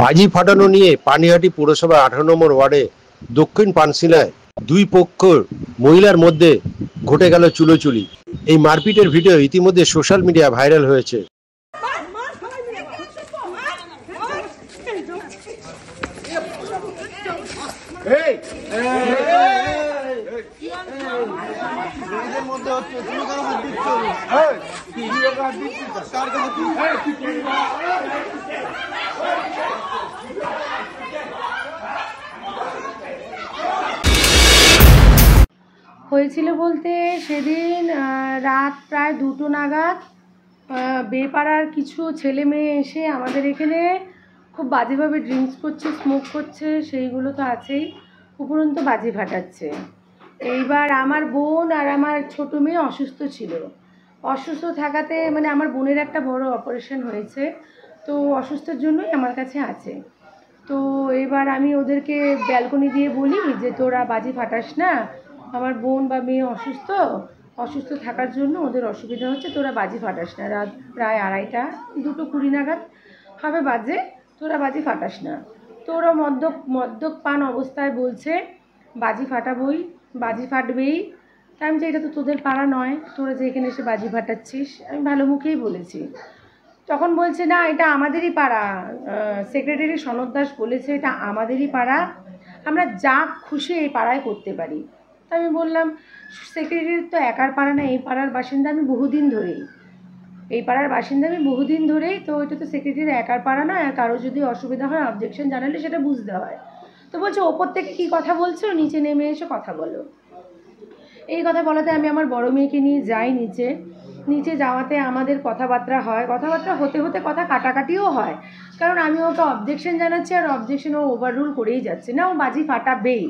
বাজি ফাটানো নিয়ে পানিহাটি পৌরসভা 18 নম্বর ওয়ার্ডে দক্ষিণ পানশিলায় দুই পক্ষর মহিলার মধ্যে ঘটে গেল চুলোচুলি। এই মারপিটের ভিডিও ইতিমধ্যে সোশ্যাল মিডিয়া ভাইরাল হয়েছে। হয়েছিল বলতে সেদিন রাত প্রায় 2টো নাগাদ বেপাড়ার কিছু ছেলে মেয়ে এসে আমাদের এখানে খুব বাজেভাবে ড্রিঙ্কস করছে, স্মোক করছে, সেইগুলো তো আছেই, উপরন্তু বাজি ফাটাচ্ছে। এইবার আমার বোন আর আমার ছোটো মেয়ে অসুস্থ ছিল। অসুস্থ থাকাতে মানে আমার বোনের একটা বড় অপারেশন হয়েছে, তো অসুস্থের জন্যই আমার কাছে আছে। তো এবার আমি ওদেরকে ব্যালকনি দিয়ে বলি যে তোরা বাজি ফাটাস না, আমার বোন বা মেয়ে অসুস্থ থাকার জন্য ওদের অসুবিধা হচ্ছে, তোরা বাজি ফাটাস না। রাত প্রায় 2:30, 2:20 নাগাদ হবে বাজে, তোরা বাজি ফাটাস না। তো ওরা মদ্যপান অবস্থায় বলছে বাজি ফাটাবই, বাজি ফাটবেই। তাই আমি যে এটা তো তোদের পাড়া নয়, তোরা যে এখানে এসে বাজি ফাটাচ্ছিস। আমি ভালো মুখেই বলেছি। তখন বলছে না এটা আমাদেরই পাড়া, সেক্রেটারি সনদ দাস বলেছে এটা আমাদেরই পাড়া, আমরা যা খুশি এই পাড়ায় করতে পারি। তা আমি বললাম সেক্রেটারির তো একার পাড়া না, এই পাড়ার বাসিন্দা আমি বহুদিন ধরেই, তো এটা তো সেক্রেটারির একার পাড়া না, আর কারো যদি অসুবিধা হয় অবজেকশন জানালে সেটা বুঝতে হয়। তো বলছে ওপর থেকে কী কথা বলছো, নিচে নেমে এসে কথা বলো। এই কথা বলাতে আমি আমার বড় মেয়েকে নিয়ে যাই নিচে যাওয়াতে আমাদের কথাবার্তা হয়, কথাবার্তা হতে হতে কথা কাটাকাটিও হয়, কারণ আমি ওকে অবজেকশন জানাচ্ছি আর অবজেকশন ও ওভাররুল করেই যাচ্ছে, না ও বাজি ফাটাবেই।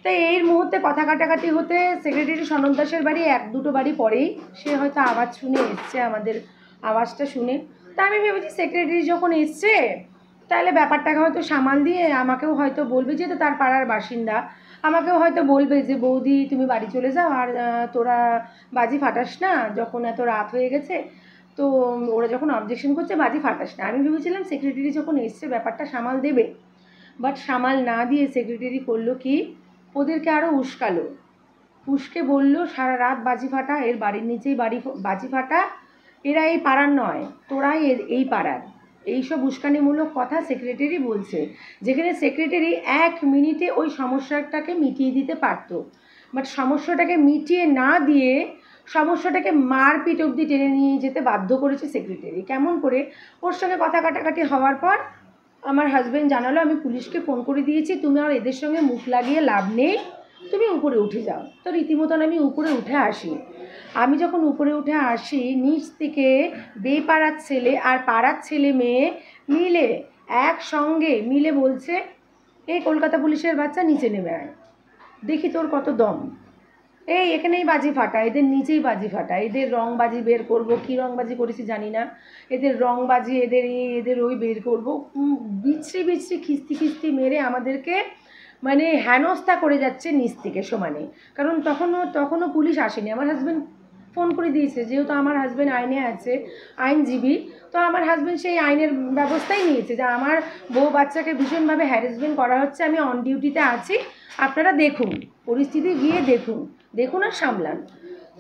তাই এই মুহূর্তে কথা কাটাকাটি হতে সেক্রেটারি সনদ দাসের বাড়ি 1-2টো বাড়ি পরেই সে হয়তো আওয়াজ শুনে এসছে, আমাদের আওয়াজটা শুনে। তা আমি ভেবেছি সেক্রেটারি যখন এসছে তাহলে ব্যাপারটাকে হয়তো সামাল দিয়ে আমাকেও হয়তো বলবে, যেহেতু তার পাড়ার বাসিন্দা, আমাকেও হয়তো বলবে যে বৌদি তুমি বাড়ি চলে যাও, আর তোরা বাজি ফাটাস না, যখন এত রাত হয়ে গেছে, তো ওরা যখন অবজেকশন করছে বাজি ফাটাস না। আমি ভেবেছিলাম সেক্রেটারি যখন এসছে ব্যাপারটা সামাল দেবে, বাট সামাল না দিয়ে সেক্রেটারি করলো কি, ওদেরকে আরও উস্কে বললো সারা রাত বাজি ফাটা, এর বাড়ির নিচেই বাজি ফাটা, এরা এই পাড়ার নয়, তোরাই এই পাড়ার। এইসব উস্কানিমূলক কথা সেক্রেটারি বলছে, যেখানে সেক্রেটারি 1 মিনিটে ওই সমস্যাটাকে মিটিয়ে দিতে পারত, বাট সমস্যাটাকে মিটিয়ে না দিয়ে সমস্যাটাকে মারপিট অবধি টেনে নিয়ে যেতে বাধ্য করেছে সেক্রেটারি। কেমন করে, ওর সঙ্গে কথা কাটাকাটি হওয়ার পর আমার হাজব্যান্ড জানালো আমি পুলিশকে ফোন করে দিয়েছি, তুমি আর এদের সঙ্গে মুখ লাগিয়ে লাভ নেই, তুমি উপরে উঠে যাও। তো রীতিমতন আমি উপরে উঠে আসি। আমি যখন উপরে উঠে আসি, নিচ থেকে বেপাড়ার ছেলে আর পাড়ার ছেলে মেয়ে মিলে একসঙ্গে মিলে বলছে এই কলকাতা পুলিশের বাচ্চা নিচে নেমে আয়, দেখি তোর কত দম, এই এখানেই বাজি ফাটা, এদের নিচেই বাজি ফাটা, এদের রংবাজি বের করব, কী রংবাজি করেছি জানি না, এদের রংবাজি এদের ওই বের করব, বিচ্ছিরি খিস্তি মেরে আমাদেরকে মানে হেনস্থা করে যাচ্ছে নিচ থেকে সমানে। কারণ তখনও পুলিশ আসেনি। আমার হাজব্যান্ড ফোন করে দিয়েছে, যেহেতু আমার হাজব্যান্ড আইনে আছে, আইনজীবী, তো আমার হাজব্যান্ড সেই আইনের ব্যবস্থাই নিয়েছে যে আমার বউ বাচ্চাকে ভীষণভাবে হ্যারাসমেন্ট করা হচ্ছে, আমি অন ডিউটিতে আছি, আপনারা দেখুন, পরিস্থিতি গিয়ে দেখুন আর সামলান।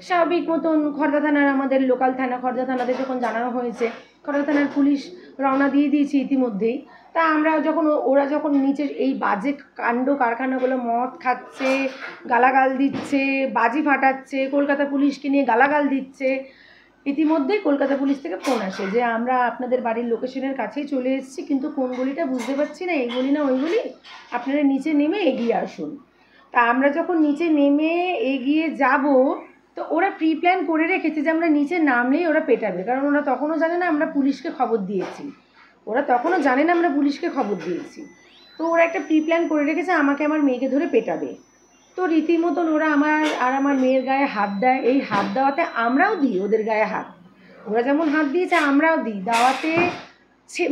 স্বাভাবিক মতন খড়দা থানার, আমাদের লোকাল থানা খড়দা থানাতে যখন জানানো হয়েছে, খড়দা থানার পুলিশ রওনা দিয়ে দিয়েছি ইতিমধ্যেই। তা আমরা ওরা যখন নিচে এই বাজে কাণ্ড কারখানাগুলো, মদ খাচ্ছে, গালাগাল দিচ্ছে, বাজি ফাটাচ্ছে, কলকাতা পুলিশকে নিয়ে গালাগাল দিচ্ছে, ইতিমধ্যেই কলকাতা পুলিশ থেকে ফোন আসে যে আমরা আপনাদের বাড়ির লোকেশনের কাছেই চলে এসেছি, কিন্তু কোন গলিটা বুঝতে পারছি না, এই গলি না ওই গলি, আপনারা নিচে নেমে এগিয়ে আসুন। তা আমরা যখন নিচে নেমে এগিয়ে যাব, তো ওরা প্রি প্ল্যান করে রেখেছে যে আমরা নিচে নামলেই ওরা পেটাবে, কারণ ওরা তখনও জানে না আমরা পুলিশকে খবর দিয়েছি, তো ওরা একটা প্রি প্ল্যান করে রেখেছে আমাকে আমার মেয়েকে ধরে পেটাবে। তো রীতিমতন ওরা আমার মেয়ের গায়ে হাত দেয়, এই হাত দেওয়াতে আমরাও দিই ওদের গায়ে হাত, ওরা যেমন হাত দিয়েছে আমরাও দিই, দেওয়াতে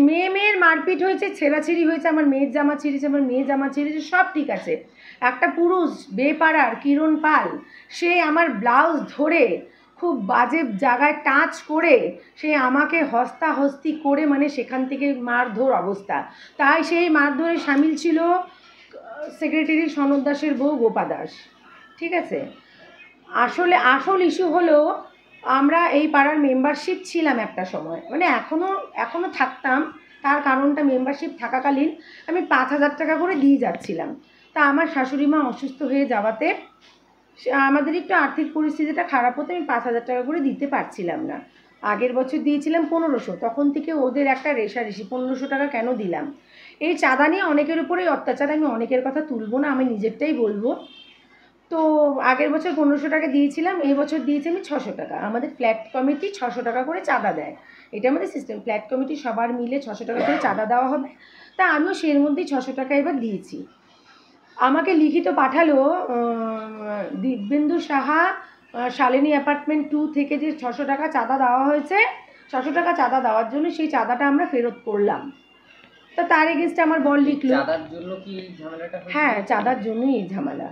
মেয়ের মারপিট হয়েছে, ছেঁড়াছিঁড়ি হয়েছে, আমার মেয়ের জামা ছিঁড়েছে, সব ঠিক আছে। একটা পুরুষ বেপাড়ার কিরণ পাল, সে আমার ব্লাউজ ধরে খুব বাজে জায়গায় টাচ করে সে আমাকে হস্তাহস্তি করে মানে সেখান থেকে মারধর অবস্থা। তাই সেই মারধরে সামিল ছিল সেক্রেটারি সনদ দাসের বউ গোপা দাস। ঠিক আছে, আসল ইস্যু হলো আমরা এই পাড়ার মেম্বারশিপ ছিলাম একটা সময়, মানে এখনও থাকতাম। তার কারণটা মেম্বারশিপ থাকাকালীন আমি 5,000 টাকা করে দিয়ে যাচ্ছিলাম। তা আমার শাশুড়ি মা অসুস্থ হয়ে যাওয়াতে আমাদের একটু আর্থিক পরিস্থিতিটা খারাপ হতে আমি 5,000 টাকা করে দিতে পারছিলাম না। আগের বছর দিয়েছিলাম 1500, তখন থেকে ওদের একটা রেষারেষি 1500 টাকা কেন দিলাম। এই চাঁদা নিয়ে অনেকের উপরেই অত্যাচার, আমি অনেকের কথা তুলবো না, আমি নিজেরটাই বলবো। তো আগের বছর 1500 টাকা দিয়েছিলাম, এই বছর দিয়েছি আমি 600 টাকা। আমাদের ফ্ল্যাট কমিটি 600 টাকা করে চাঁদা দেয়, এটা আমাদের সিস্টেম। ফ্ল্যাট কমিটি সবার মিলে 600 টাকা করে চাঁদা দেওয়া হবে, তা আমিও সের মধ্যেই 600 টাকা এবার দিয়েছি। আমাকে লিখিত পাঠালো দিব্যেন্দু সাহা শালিনী অ্যাপার্টমেন্ট 2 থেকে যে 600 টাকা চাঁদা দেওয়া হয়েছে, 600 টাকা চাঁদা দেওয়ার জন্য সেই চাঁদাটা আমরা ফেরত করলাম। তা তার এগেনস্টে আমার বল লিখলো। হ্যাঁ, চাঁদার জন্যই এই ঝামেলা,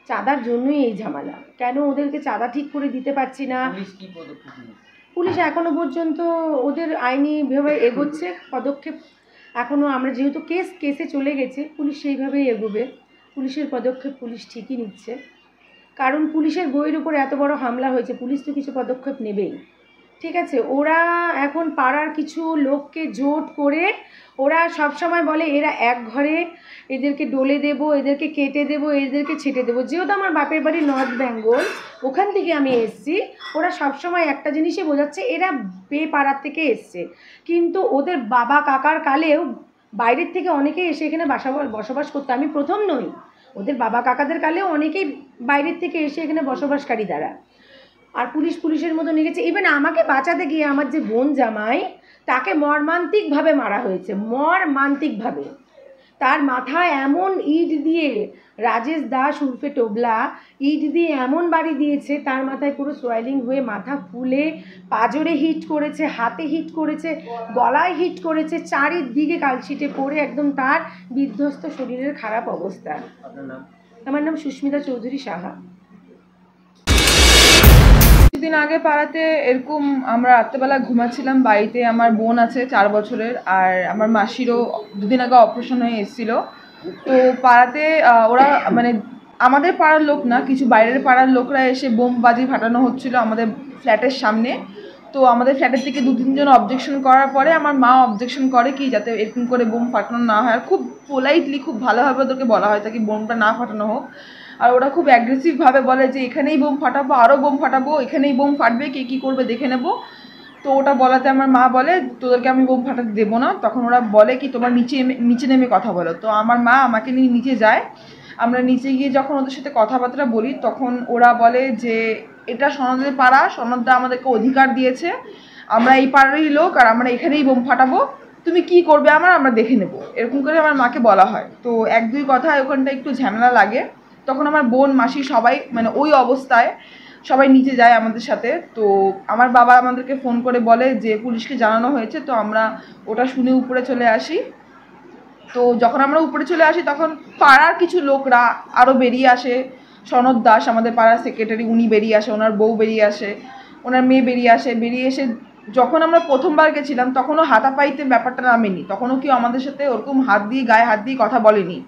চাঁদার জন্যই এই ঝামেলা। কেন ওদেরকে চাঁদা ঠিক করে দিতে পারছি না। পুলিশ এখনো পর্যন্ত ওদের আইনিভাবে এগোচ্ছে পদক্ষেপ। এখনও আমরা যেহেতু কেসে চলে গেছে, পুলিশ সেইভাবেই এগোবে। পুলিশের পদক্ষেপ পুলিশ ঠিকই নিচ্ছে, কারণ পুলিশের বইয়ের উপর এত বড় হামলা হয়েছে, পুলিশ তো কিছু পদক্ষেপ নেবেই। ঠিক আছে, ওরা এখন পাড়ার কিছু লোককে জোট করে ওরা সবসময় বলে এরা এক ঘরে, এদেরকে ডলে দেবো, এদেরকে কেটে দেবো, এদেরকে ছেটে দেবো। যেহেতু আমার বাপের বাড়ি নর্থ বেঙ্গল, ওখান থেকে আমি এসছি, ওরা সবসময় একটা জিনিসই বোঝাচ্ছে এরা পাড়ার থেকে এসছে। কিন্তু ওদের বাবা কাকার কালেও বাইরের থেকে অনেকেই এসে এখানে বসবাস করতো, আমি প্রথম নই। ওদের বাবা কাকাদের কালেও অনেকেই বাইরের থেকে এসে এখানে বসবাসকারী দ্বারা। আর পুলিশের মতো নিয়ে গেছে। ইভেন আমাকে বাঁচাতে গিয়ে আমার যে বোন জামাই, তাকে মর্মান্তিকভাবে মারা হয়েছে, মর্মান্তিকভাবে। তার মাথায় এমন ইট দিয়ে, রাজেশ দাস উর্ফে টোবলা ইট দিয়ে এমন বাড়ি দিয়েছে, তার মাথায় পুরো সোয়েলিং হয়ে মাথা ফুলে, পাঁজরে হিট করেছে, হাতে হিট করেছে, গলায় হিট করেছে, চারিদিকে কালশিটে পড়ে একদম তার বিধ্বস্ত শরীরের খারাপ অবস্থা। আমার নাম সুস্মিতা চৌধুরী সাহা। কিছুদিন আগে পাড়াতে এরকম আমরা রাত্রেবেলা ঘুমাচ্ছিলাম বাড়িতে, আমার বোন আছে 4 বছরের, আর আমার মাসিরও 2 দিন আগে অপারেশন হয়ে এসেছিলো। তো পাড়াতে ওরা মানে আমাদের পাড়ার লোক না, কিছু বাইরের পাড়ার লোকরা এসে বোমবাজি ফাটানো হচ্ছিল আমাদের ফ্ল্যাটের সামনে। তো আমাদের ফ্ল্যাটের থেকে 2-3 জন অবজেকশন করার পরে আমার মা অবজেকশন করে কি যাতে এরকম করে বোম ফাটানো না হয়, আর খুব পোলাইটলি খুব ভালোভাবে ওদেরকে বলা হয় তাকে বোমটা না ফাটানো হোক। আর ওরা খুব অ্যাগ্রেসিভভাবে বলে যে এখানেই বোম ফাটাবো, আরও বোম ফাটাবো, এখানেই বোম ফাটবে, কে কী করবে দেখে নেব। তো ওটা বলাতে আমার মা বলে তোদেরকে আমি বোম ফাটাতে দেবো না। তখন ওরা বলে কি তোমার নিচে নেমে কথা বলো। তো আমার মা আমাকে নিয়ে নিচে যায়। আমরা নিচে গিয়ে যখন ওদের সাথে কথাবার্তা বলি, তখন ওরা বলে যে এটা সনদের পাড়া, সনদদা আমাদেরকে অধিকার দিয়েছে, আমরা এই পাড়ারই লোক, আর আমরা এখানেই বোম ফাটাবো, তুমি কি করবে আমরা দেখে নেব, এরকম করে আমার মাকে বলা হয়। তো 1-2 কথা ওখানটা একটু ঝামেলা লাগে। তখন আমার বোন মাসি সবাই মানে ওই অবস্থায় সবাই নিচে যায় আমাদের সাথে। তো আমার বাবা আমাদেরকে ফোন করে বলে যে পুলিশকে জানানো হয়েছে। তো আমরা ওটা শুনে উপরে চলে আসি। তো যখন আমরা উপরে চলে আসি তখন পাড়ার কিছু লোকরা আরও বেরিয়ে আসে। সনদ দাস আমাদের পাড়ার সেক্রেটারি, উনি বেরিয়ে আসে, ওনার বউ বেরিয়ে আসে, ওনার মেয়ে বেরিয়ে এসে যখন আমরা প্রথমবার গেছিলাম তখনও হাতাপাইতে ব্যাপারটা নামেনি, তখনও কেউ আমাদের সাথে ওরকম গায়ে হাত দিয়ে কথা বলেনি।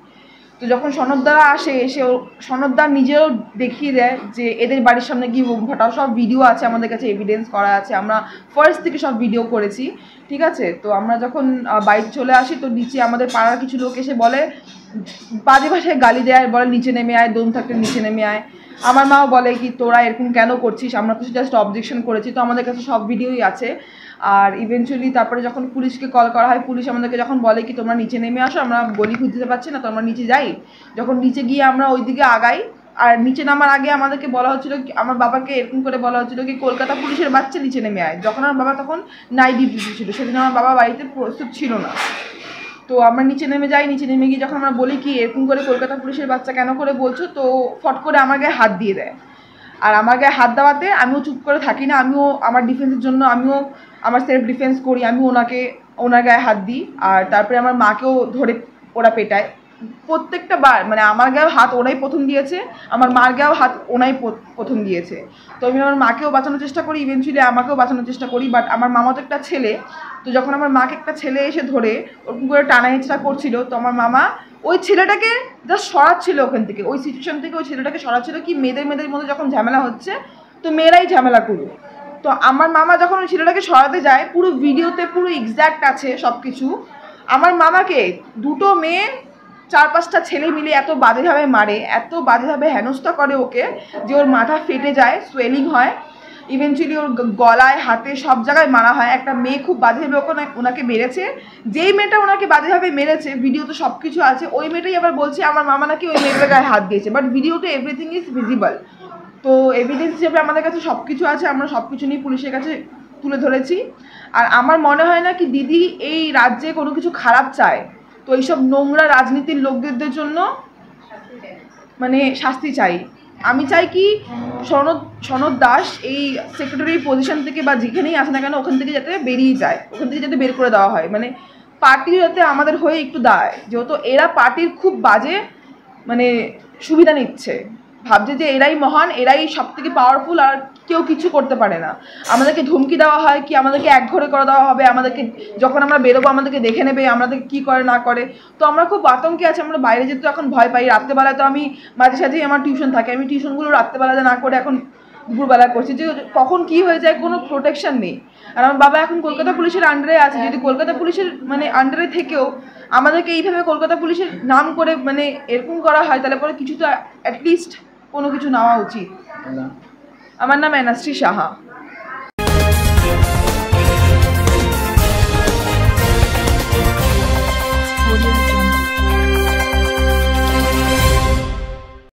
তো যখন সনদদারা আসে, এসে সনদদার নিজেও দেখিয়ে দেয় যে এদের বাড়ির সামনে গিয়ে বোম ফাটাও, সব ভিডিও আছে আমাদের কাছে, এভিডেন্স করা আছে, আমরা ফার্স্ট থেকে সব ভিডিও করেছি। ঠিক আছে, তো আমরা যখন বাড়িতে চলে আসি তো নিচে আমাদের পাড়ার কিছু লোক এসে বলে বাজে ভাষায় গালি দেয়, বলে নিচে নেমে আয়, দম থাকলে নিচে নেমে আয়। আমার মাও বলে কি তোরা এরকম কেন করছিস, আমরা তো জাস্ট অবজেকশন করেছি। তো আমাদের কাছে সব ভিডিওই আছে। আর ইভেনচুয়ালি তারপরে যখন পুলিশকে কল করা হয়, পুলিশ আমাদেরকে যখন বলে কি তোমরা নিচে নেমে আসো, আমরা গলি খুঁজতে পারছি না, তো আমরা নিচে যাই। যখন নিচে গিয়ে আমরা ওইদিকে আগাই, আর নিচে নামার আগে আমাদেরকে বলা হচ্ছিলো, আমার বাবাকে এরকম করে বলা হচ্ছিলো কি কলকাতা পুলিশের বাচ্চা নিচে নেমে আয়। যখন আমার বাবা তখন নাইট ডিউটি ছিল, সেদিন আমার বাবা বাড়িতে প্রস্তুত ছিল না। তো আমরা নিচে নেমে যাই। নিচে নেমে গিয়ে যখন আমরা বলি কি এরকম করে কলকাতা পুলিশের বাচ্চা কেন করে বলছো, তো ফট করে আমার গায়ে হাত দিয়ে দেয়। আর আমার গায়ে হাত দেওয়াতে আমিও চুপ করে থাকি না, আমিও আমার ডিফেন্সের জন্য আমিও আমার সেলফ ডিফেন্স করি, আমিও ওনার গায়ে হাত দিই। আর তারপরে আমার মাকেও ধরে ওরা পেটায়। প্রত্যেকটা বার মানে আমার গায়েও হাত ওনাই প্রথম দিয়েছে, আমার মার গায়েও হাত ওনাই প্রথম দিয়েছে। তো আমি আমার মাকেও বাঁচানোর চেষ্টা করি, ইভেনচুয়ালি আমাকেও বাঁচানোর চেষ্টা করি। বাট আমার মামা তো একটা ছেলে, তো যখন আমার মাকে একটা ছেলে এসে ধরে ওরকম করে টানা হেঁচড়া করছিল, তো আমার মামা ওই ছেলেটাকে জাস্ট সরাচ্ছিল ওখান থেকে, ওই সিচুয়েশন থেকে ওই ছেলেটাকে সরাচ্ছিল কি মেয়েদের মধ্যে যখন ঝামেলা হচ্ছে তো মেয়েরাই ঝামেলা করুক। তো আমার মামা যখন ওই ছেলেটাকে সরাতে যায়, পুরো ভিডিওতে পুরো এক্স্যাক্ট আছে সব কিছু, আমার মামাকে দুটো মেয়ে 4-5টা ছেলে মিলে এত বাজেভাবে মারে, এত বাজেভাবে হেনস্থা করে ওকে যে ওর মাথা ফেটে যায়, সোয়েলিং হয়, ইভেনচুয়ালি ওর গলায় হাতে সব জায়গায় মারা হয়। একটা মেয়ে খুব বাজেভাবে ওনাকে মেরেছে, যেই মেয়েটা ওনাকে বাজেভাবে মেরেছে ভিডিওতে সব কিছু আছে, ওই মেয়েটাই আবার বলছে আমার মামা নাকি ওই মেয়েটার গায়ে হাত দিয়েছে। বাট ভিডিওতে এভরিথিং ইজ ভিজিবল। তো এভিডেন্স হিসেবে আমাদের কাছে সব কিছু আছে, আমরা সব কিছু নিয়ে পুলিশের কাছে তুলে ধরেছি। আর আমার মনে হয় না কি দিদি এই রাজ্যে কোনো কিছু খারাপ চায়। তো এইসব নোংরা রাজনীতির লোকদের জন্য মানে শাস্তি চাই। আমি চাই কি সনদ দাস এই সেক্রেটারি পজিশন থেকে বা যেখানেই আসে না কেন ওখান থেকে যাতে বেরিয়ে যায়, ওখান থেকে যাতে বের করে দেওয়া হয়। মানে পার্টি যাতে আমাদের হয়ে একটু দাঁড়ায়, যেহেতু এরা পার্টির খুব বাজে মানে সুবিধা নিচ্ছে, ভাবছে যে এরাই মহান, এরাই সব থেকে পাওয়ারফুল, আর কেউ কিছু করতে পারে না। আমাদেরকে ধমকি দেওয়া হয় কি আমাদেরকে একঘরে করে দেওয়া হবে, আমাদেরকে যখন আমরা বেরোবো আমাদেরকে দেখে নেবে, আমাদের কি করে না করে। তো আমরা খুব আতঙ্কে আছি, আমরা বাইরে যেতে এখন ভয় পাই। রাত্রেবেলায় তো আমি মাঝে সাঝেই আমার টিউশন থাকে, আমি টিউশনগুলো রাত্রেবেলাতে না করে এখন দুপুরবেলা করছি, যে কখন কি হয়ে যায় কোনো প্রোটেকশন নেই। আর আমার বাবা এখন কলকাতা পুলিশের আন্ডারে আছে, যদি কলকাতা পুলিশের মানে আন্ডারে থেকেও আমাদেরকে এইভাবে কলকাতা পুলিশের নাম করে মানে এরকম করা হয়, তাহলে পরে কিছু তো অ্যাটলিস্ট কোনো কিছু নেওয়া উচিত। আমার নাম এনাশ্রী সাহা।